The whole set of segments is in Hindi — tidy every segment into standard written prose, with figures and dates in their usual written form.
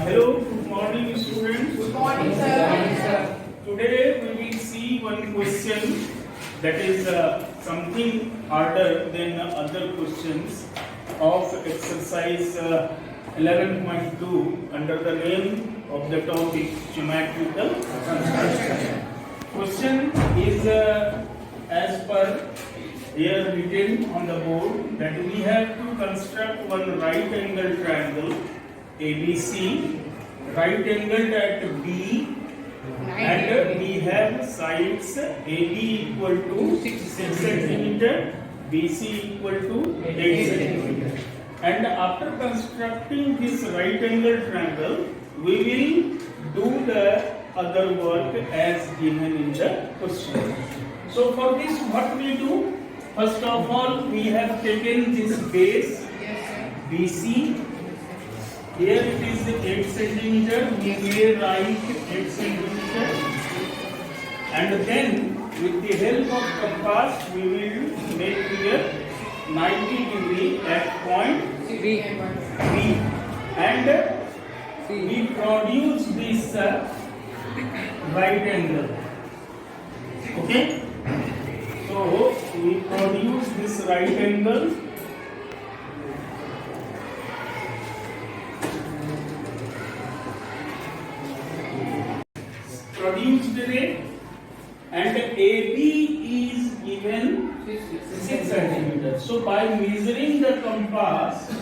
Hello, good morning students. Good morning, sir. Today we will see one question that is something harder than other questions of exercise 11.2 under the name of the topic geometrical construction. Question is as per here written on the board that we have to construct one right angle triangle ABC, right angled at B, and we have sides AB equal to 6 cm, BC equal to 8 cm. And after constructing this right angle triangle, we will do the other work as given in the question. So for this, what we do? First of all, we have taken this base BC. Here it is 8 cm. We may write 8 cm. And then, with the help of compass, we will make here 90 degree at point B. And we produce this right angle. Okay? So, we produce this right angle. Produced it, and AB is given 6 cm. So, by measuring the compass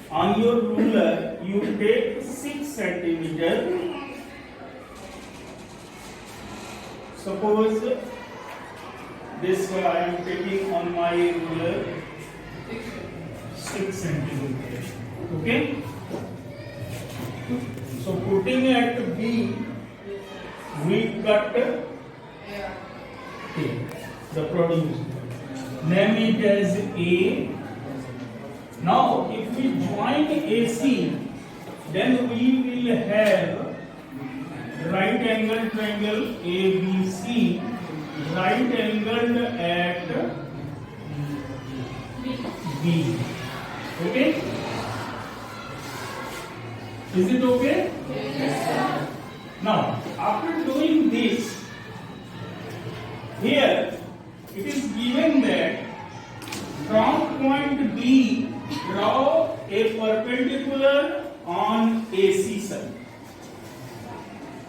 on your ruler, you take 6 cm. Suppose this I am taking on my ruler 6 cm. Okay? So putting at B, we cut A, the produce. Name it as A. Now, if we join AC, then we will have right angle triangle ABC, right angled at B. Okay? Is it okay? Yes, sir. Now, after doing this, here it is given that from point B, draw a perpendicular on AC side.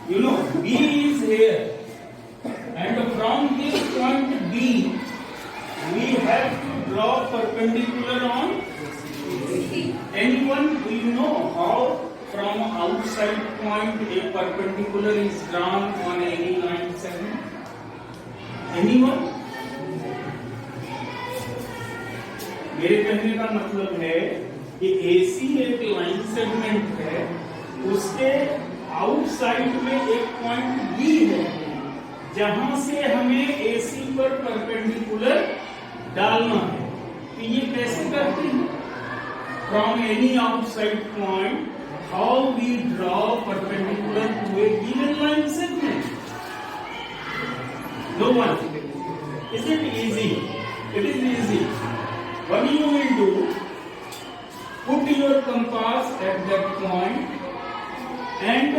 You know, B is here, and from this point B, we have to draw perpendicular on AC. Anyone will know how from outside point a perpendicular is drawn on any line segment? Anyone? मेरे कहने का मतलब है कि AC एक लाइन सेगमेंट है, उसके आउटसाइड में एक पॉइंट B है, जहां से हमें AC पर परपेंडिकुलर डालना है. तो ये कैसे करते हैं? From any outside point, how we draw perpendicular to a given line segment? No one. Is it easy? It is easy. What you will do? Put your compass at that point and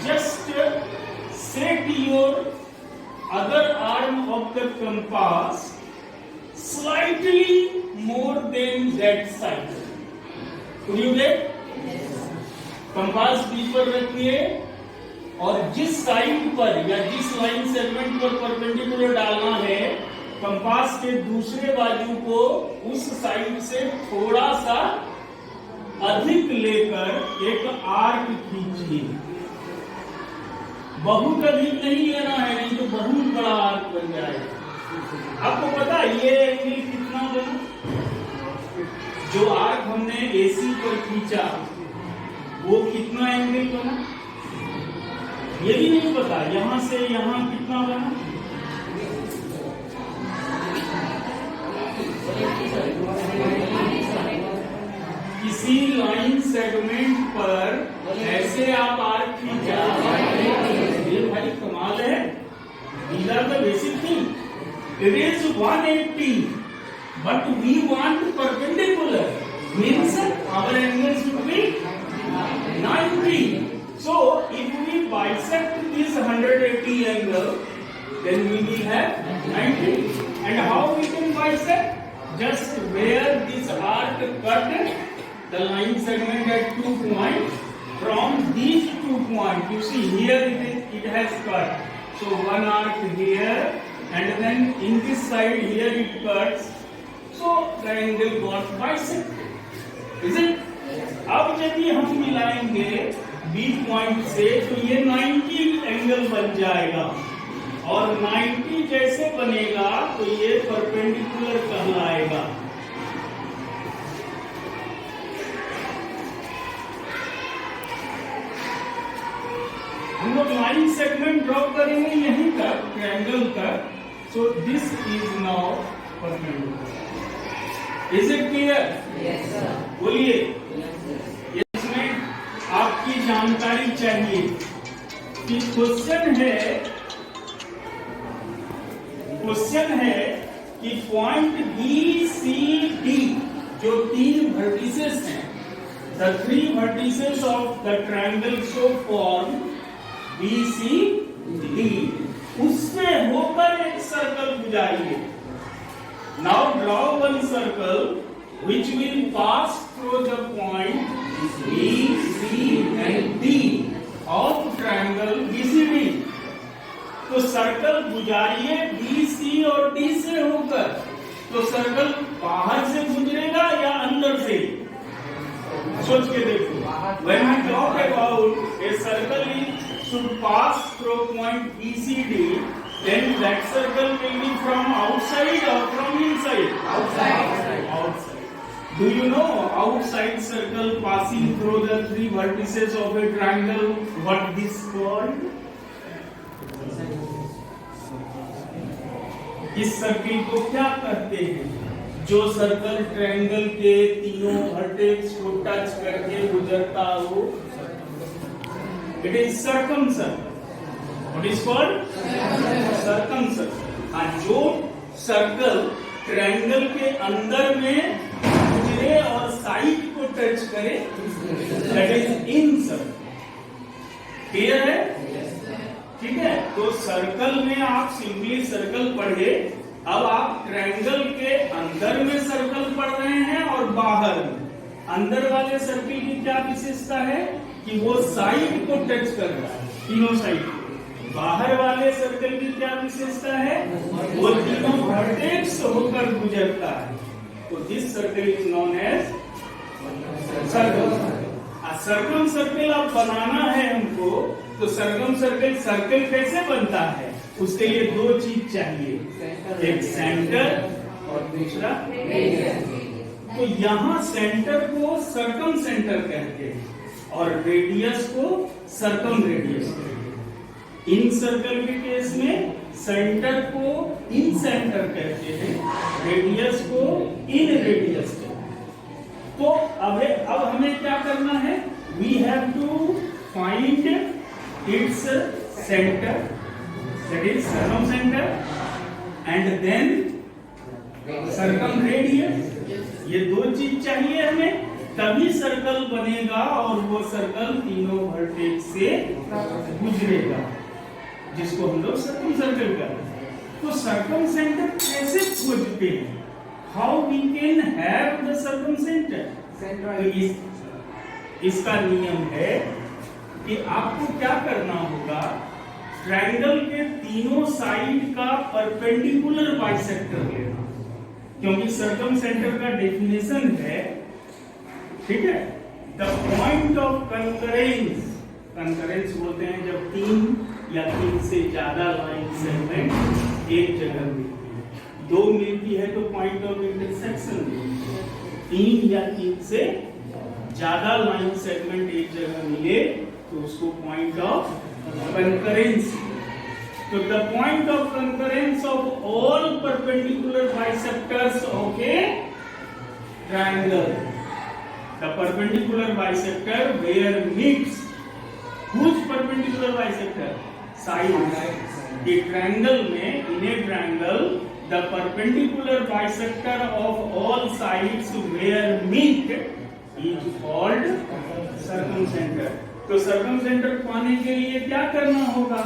just set your other arm of the compass slightly more than that side. Could you get? Compass B पर रखिए और जिस साइड पर या जिस लाइन सेगमेंट पर परपेंडिकुलर डालना है, कंपास के दूसरे बाजू को उस साइड से थोड़ा सा अधिक लेकर एक आर्क खींचिए. बहुत अधिक नहीं लेना है, नहीं तो बहुत बड़ा आर्क बन जाएगा. आपको पता है ये एंगल कितना बना? जो आर्क हमने एसी पर खींचा वो कितना एंगल बना? ये भी नहीं पता. यहां से यहां कितना बना? किसी लाइन सेगमेंट पर ऐसे आप आर्क खींचा, ये भाई कमाल है. These are the basic thing. It is 180, but we want perpendicular. Means our angle should be 90. And how we can bisect? Just where this arc cut the line segment at 2 points, from these 2 points, you see here it has cut. So one arc here, and then in this side here it cuts. So the angle got bisected. Is it? अब यदि हम मिलाएंगे B पॉइंट से तो ये 90 एंगल बन जाएगा, और 90 जैसे बनेगा तो ये परपेंडिकुलर कहलाएगा। हम लोग लाइन सेगमेंट ड्रॉ करेंगे यहीं तक, ट्रायंगल तक। So this is now perpendicular. Is it clear? Yes, sir. बोलिए। Yes, sir. इसमें आपकी जानकारी चाहिए कि क्वेश्चन है कि पॉइंट बी सी डी जो 3 वर्टिसेस हैं, the 3 vertices of the triangle so form B C D, उससे होकर एक सर्कल गुजारिए। Now draw one circle which will pass through the point B, C and D of triangle BCD। तो सर्कल गुजारिए BC और D से होकर। तो सर्कल बाहर से गुजरेगा या अंदर से? सोच के देखो। When we talk about a circle should pass through point BCD, then that circle will be from outside or from inside? Outside. Do you know outside circle passing through the 3 vertices of a triangle, what this called? इस सर्किल को क्या कहते हैं? जो सर्कल ट्रायंगल के तीनों वर्टेक्स को टच करके गुजरता हो, it is circumcircle. What is called? Circumcircle. हाँ, जो सर्कल ट्रायंगल के अंदर में गुजरे और साइड को टच करे, that is incircle. क्लियर है? ठीक है। तो सर्कल में आप सिंपली सर्कल पढ़े, अब आप ट्रायंगल के अंदर में सर्कल पढ़ रहे हैं और बाहर में। अंदर वाले सर्कल की क्या विशेषता है कि वो साइड को टच कर रहा है, तीनों साइड को। बाहर वाले सर्कल की क्या विशेषता है? वो तीनों वर्टेक्स होकर गुजरता है। तो this circle is known as circle. Circumcircle अब बनाना है हमको, तो सर्कम सर्कल कैसे बनता है? उसके लिए 2 चीज चाहिए, एक सेंटर और दूसरा रेडियस। तो यहाँ सेंटर को सर्कम सेंटर कहते हैं और रेडियस को सर्कम रेडियस कहते हैं। इन सर्कल के केस में सेंटर को इन सेंटर कहते हैं, रेडियस को इन रेडियस कहते हैं। तो अब हमें क्या करना है? We have to find its centre, that is circumcentre, and then circumradius. ये 2 चीज चाहिए हमें, तभी सर्कल बनेगा और वो सर्कल तीनों वर्टेक्स से गुजरेगा, जिसको हम लोग सर्कम सर्कल करते हैं। तो सर्कम सेंटर कैसे खोजते हैं? How we can have the circumcentre? तो इसका नियम है कि आपको क्या करना होगा, ट्रायंगल के तीनों साइड का परपेंडिकुलर बाइसेक्टर लेना, क्योंकि सर्कम सेंटर का डेफिनेशन है, ठीक है, the point of concurrence. Concurrence बोलते हैं जब 3 या 3 से ज्यादा लाइन सेगमेंट एक जगह मिलती है। 2 मिलती है तो पॉइंट ऑफ इंटरसेक्शन। 3 या 3 से ज्यादा लाइन सेगमेंट एक जगह मिले तो उसको पॉइंट ऑफ कंकरेंस। तो the point of concurrence of all perpendicular bisectors of a triangle, the perpendicular bisector where meets whose perpendicular bisector? Side. The triangle में, in a triangle, the perpendicular bisector of all sides where meet is called circumcenter. तो circumcenter पाने के लिए क्या करना होगा?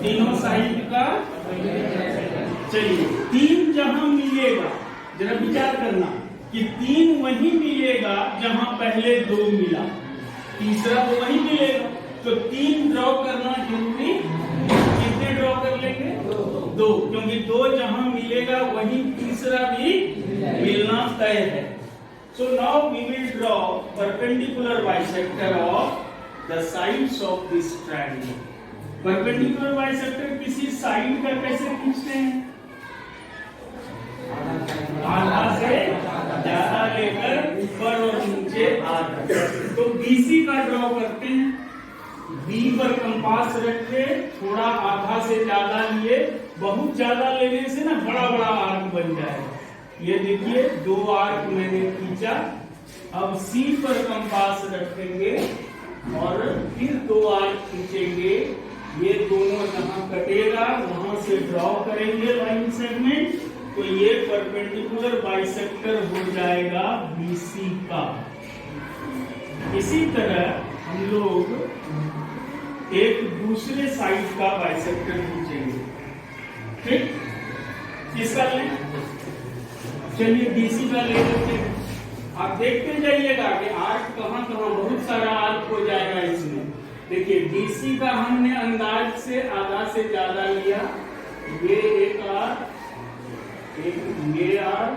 तीनों साइड का चलिए 3 जहां मिलेगा, जरा विचार करना कि 3 वहीं मिलेगा जहां पहले 2 मिला, तीसरा तो वहीं मिलेगा, तो 3 ड्रॉ करना जरूरी। कितने ड्रॉ कर लेंगे? 2, क्योंकि 2 जहां मिलेगा वहीं तीसरा भी मिलना तय है। So now we will draw perpendicular bisector of the sides of this triangle. Perpendicular bisector किसी साइड का कैसे खींचते हैं? आधा से ज्यादा लेकर ऊपर और नीचे आधा। तो BC का ड्रॉ करते हैं। B पर कंपास रखे, थोड़ा आधा से ज्यादा लिए, बहुत ज्यादा लेने से ना बड़ा बड़ा आर्क बन जाएगा। ये देखिए 2 आर्क मैंने खींचा। अब C पर कंपास रखेंगे और फिर 2 आर्क खींचेंगे। ये दोनों जहां कटेगा वहां से ड्रॉ करेंगे लाइन सेगमेंट, तो ये परपेंडिकुलर बाइसेक्टर हो जाएगा BC का। इसी तरह हम लोग एक दूसरे साइड का बाइसेक्टर खींचेंगे। ठीक, किसका लें? चलिए BC का ले लेते हैं। आप देखते जाइएगा कि आर्क कहां कहां, बहुत सारा आर्क हो जाएगा इसमें। देखिए BC का हमने अंदाज से आधा से ज्यादा लिया, ये एक आर्क, एक ये आर्क,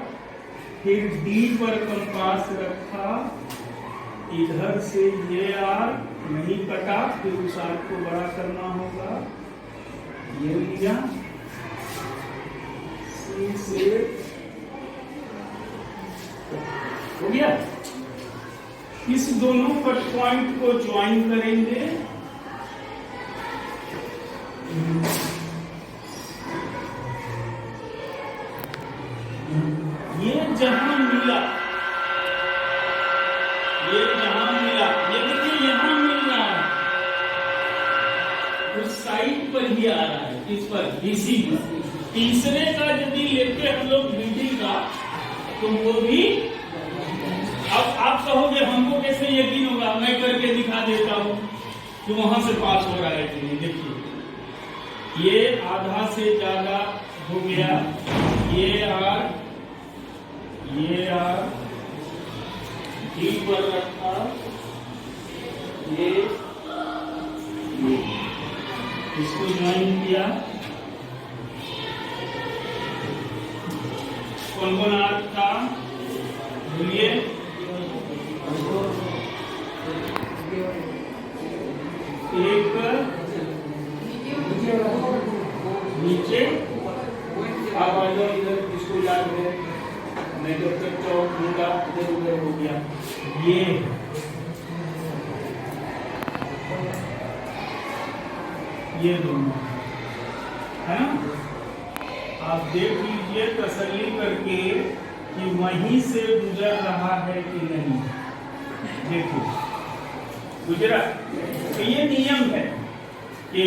फिर D पर कंपास रखा, इधर से ये आर्क नहीं कटा, फिर उस आर्क को बड़ा करना होगा, ये लिया, C से हो गया। इस दोनों कट पॉइंट को ज्वाइन करेंगे। ये जहां मिला, ये देखिए यहां मिल रहा है, उस साइड पर ही आ रहा है, किस पर? BC पर। तीसरे का यदि लेते हम लोग BD का, तो वो भी, अब आप कहोगे हमको कैसे यकीन होगा? मैं करके दिखा देता हूं कि वहां से पास हो रहा है कि नहीं। देखिए ये आधा से ज्यादा हो गया, ये आर D पर रखा, ये इसको ज्वाइन किया। कौन कौन आर्क था बोलिए? एक नीचे, आप आ जाओ इधर, किसको याद है? मैं जब तक चौक दूंगा इधर उधर हो गया। ये दोनों है ना? आप देख लीजिए तसल्ली करके कि वहीं से गुजर रहा है कि नहीं। देखिए गुजरा, तो ये नियम है कि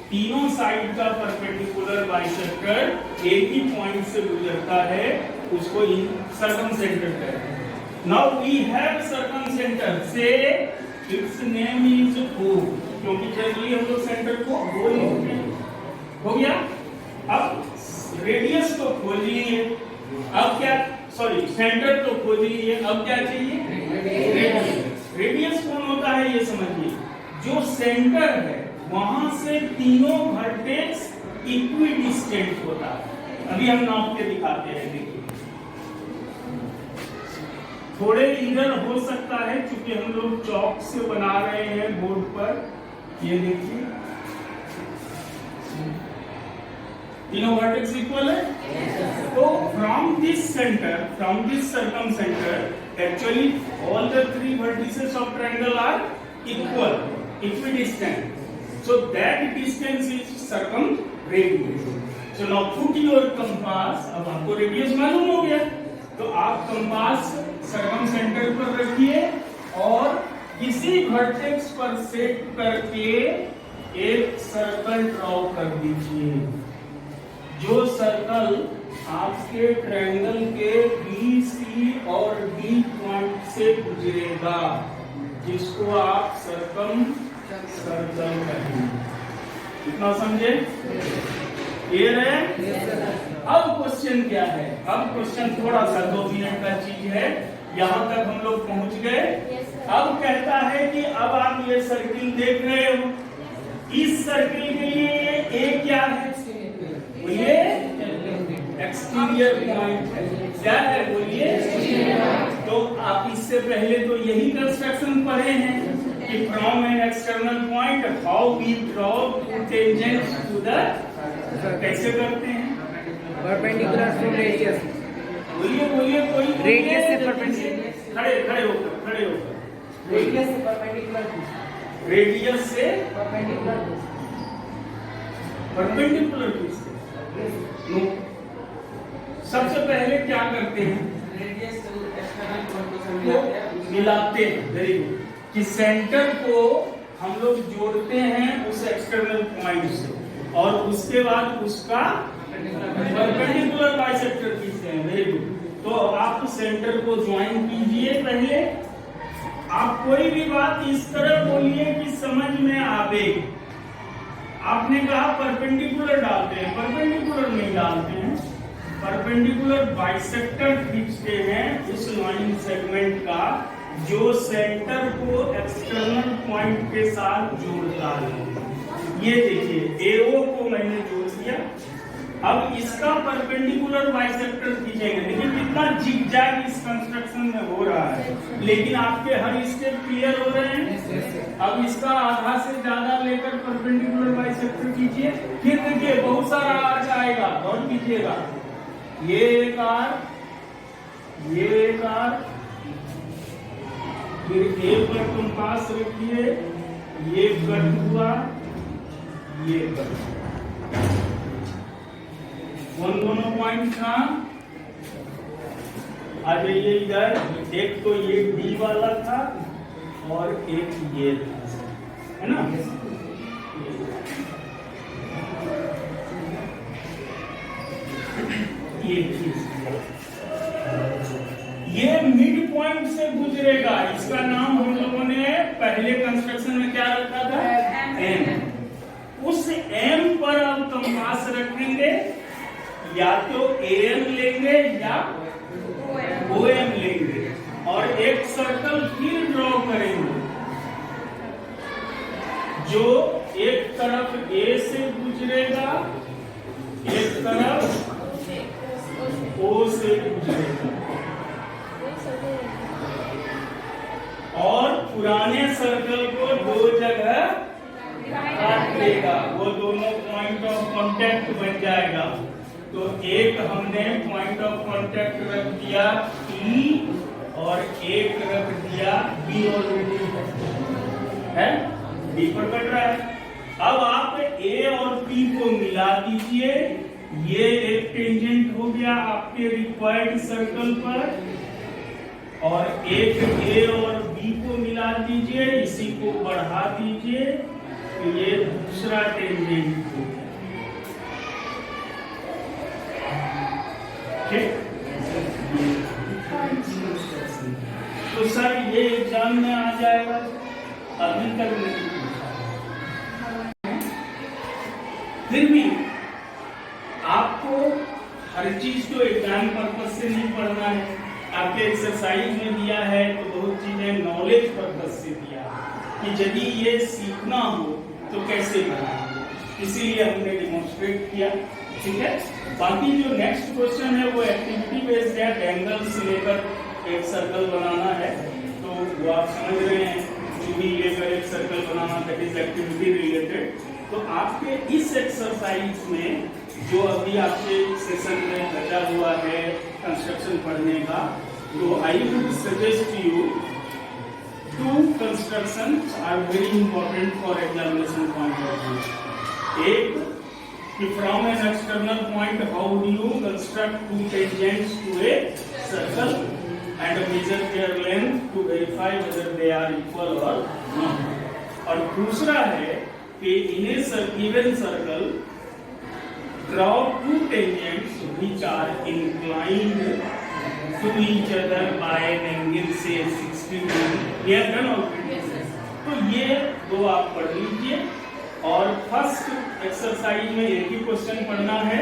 तीनों साइड का परपेंडिकुलर बाइसेक्टर एक ही पॉइंट से गुजरता है, उसको सर्कमसेंटर कहते हैं। नाउ वी हैव सर्कमसेंटर, से इट्स नेम इज O, क्योंकि जनरली हम लोग सेंटर को O लिखते हैं। हो गया। अब रेडियस तो खोज लिए, अब क्या, सॉरी सेंटर तो खोज लिए, अब क्या चाहिए? रेडियस कौन होता है ये समझिए। जो सेंटर है वहां से तीनों वर्टेक्स इक्विडिस्टेंट होता है। अभी हम नाप के दिखाते हैं। देखिए थोड़े इधर हो सकता है क्योंकि हम लोग चौक से बना रहे हैं बोर्ड पर। ये देखिए तीनों वर्टेक्स इक्वल है। तो from this centre, from this circumcentre, actually all the 3 vertices of triangle are equal, equidistant. So that distance is circumradius. So now put your compass, अब आपको रेडियस मालूम हो गया, तो आप कंपास सर्कमसेंटर पर रखिए और किसी वर्टेक्स पर सेट करके एक सर्कल ड्रॉ कर दीजिए। जो सर्कल आपके ट्रायंगल के B, C और D पॉइंट से गुजरेगा, जिसको आप सर्कल कहेंगे। इतना समझे? क्लियर है? अब क्वेश्चन क्या है? अब क्वेश्चन थोड़ा सा 2 मिनट का चीज है, यहाँ तक हम लोग पहुंच गए। अब कहता है कि अब आप ये सर्किल देख रहे हो, इस सर्किल के लिए ए क्या है? बोलिए एक्सटीरियर पॉइंट है। क्या है बोलिए? तो आप इससे पहले तो यही कंस्ट्रक्शन पढ़े हैं कि from an external point how we draw tangent to the, कैसे करते हैं? Perpendicular to radius. बोलिए बोलिए, कोई रेडियस से परपेंडिकुलर, खड़े होकर रेडियस से परपेंडिकुलर, रेडियस से परपेंडिकुलर, परपेंडिकुलर नो। सबसे पहले क्या करते हैं? रेडियस टू एक्सटर्नल पॉइंट को मिलाते हैं। Very good. कि सेंटर को हम लोग जोड़ते हैं उस एक्सटर्नल पॉइंट से, और उसके बाद उसका परपेंडिकुलर बाइसेक्टर खींचते हैं। Very good. तो आप सेंटर को ज्वाइन कीजिए। पहले आप कोई भी बात इस तरह बोलिए कि समझ में आवे। आपने कहा परपेंडिकुलर डालते हैं, परपेंडिकुलर नहीं डालते हैं, परपेंडिकुलर बाइसेक्टर खींचते हैं उस लाइन सेगमेंट का जो सेंटर को एक्सटर्नल पॉइंट के साथ जोड़ता है। ये देखिए एओ को मैंने जोड़ दिया। अब इसका परपेंडिकुलर बाइसेक्टर खींचेंगे। देखिए कितना जिगजैग इस कंस्ट्रक्शन में हो रहा है, लेकिन आपके हर स्टेप क्लियर हो रहे हैं। अब इसका आधा से ज्यादा लेकर परपेंडिकुलर बाइसेक्टर कीजिए। फिर देखिए बहुत सारा आ जाएगा, और कीजिएगा। ये एक आर, ये एक आर, फिर ए पर कंपास रखिए, ये कट हुआ, ये कट। उन दोनों पॉइंट था। आ जाइए इधर। एक तो ये डी वाला था और एक ये था, है ना? ये मिड पॉइंट से गुजरेगा। इसका नाम हम लोगों ने पहले कंस्ट्रक्शन में क्या रखा था? एम। उस एम पर अब कंपास रखेंगे, या तो एम लेंगे या ओएम लेंगे, और एक सर्कल फिर ड्रॉ करेंगे जो एक तरफ ए से गुजरेगा, एक तरफ ओ से गुजरेगा, और पुराने सर्कल को 2 जगह काट देगा। वो दोनों पॉइंट ऑफ कांटेक्ट बन जाएगा। तो एक हमने पॉइंट ऑफ कांटेक्ट रख दिया E और एक रख दिया B। ऑलरेडी है, B पर कट रहा है। अब आप A और P को मिला दीजिए। ये एक टेंजेंट हो गया आपके रिक्वायर्ड सर्कल पर, और एक A और B को मिला दीजिए, इसी को बढ़ा दीजिए, तो ये दूसरा टेंजेंट हो गया। तो सर ये एग्जाम में आ जाएगा, अभी तक नहीं। फिर भी आपको हर चीज को एग्जाम पर्पज से नहीं पढ़ना है। आपके एक्सरसाइज में दिया है तो बहुत चीजें नॉलेज पर्पज से दिया है कि यदि ये सीखना हो तो कैसे करना, इसीलिए हमने डिमोन्स्ट्रेट किया। ठीक है। बाकी जो नेक्स्ट क्वेश्चन है वो एक्टिविटी बेस्ड है। एंगल्स लेकर एक सर्कल बनाना है, तो वो आप समझ रहे हैं, चूड़ी लेकर एक circle banana, that is activity related. तो आपके इस एक्सरसाइज में जो अभी आपके सेशन में बचा हुआ है कंस्ट्रक्शन पढ़ने का, तो I would suggest you 2 constructions are very important for examination point of view. एक कि from an external point how do you construct 2 tangents to a circle and measure their length to verify whether they are equal or not. और दूसरा है कि in a given circle draw 2 tangents which are inclined to each other by an angle say 60 degree. We have done already. तो ये 2 आप पढ़ लीजिए। और फर्स्ट एक्सरसाइज में एक ही क्वेश्चन पढ़ना है,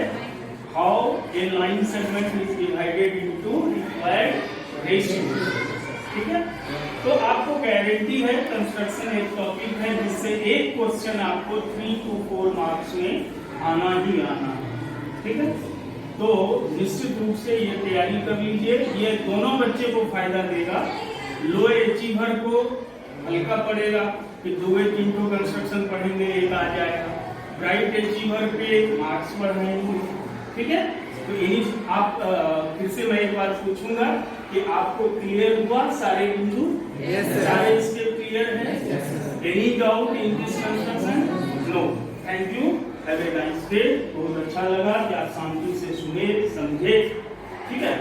how a line segment is divided into required ratio. ठीक है, तो आपको गारंटी है कंस्ट्रक्शन एक टॉपिक है जिससे एक क्वेश्चन आपको 3 to 4 मार्क्स में आना ही आना है। ठीक है, तो निश्चित रूप से ये तैयारी कर लीजिए, ये दोनों बच्चे को फायदा देगा। लो अचीवर को हल्का पड़ेगा कि 2-3 तो कंस्ट्रक्शन पढ़ेंगे, एक आ जाएगा। ब्राइट अचीवर पे मार्क्स बढ़ाएंगे। ठीक है, तो यही आप फिर से मैं एक बात पूछूंगा कि आपको क्लियर हुआ सारे बिंदु? Yes, sir. सारे इसके क्लियर हैं? Yes, sir. Any doubt in this construction? No. Thank you, have a nice day. बहुत अच्छा लगा कि आप शांति से सुने, समझे। ठीक है।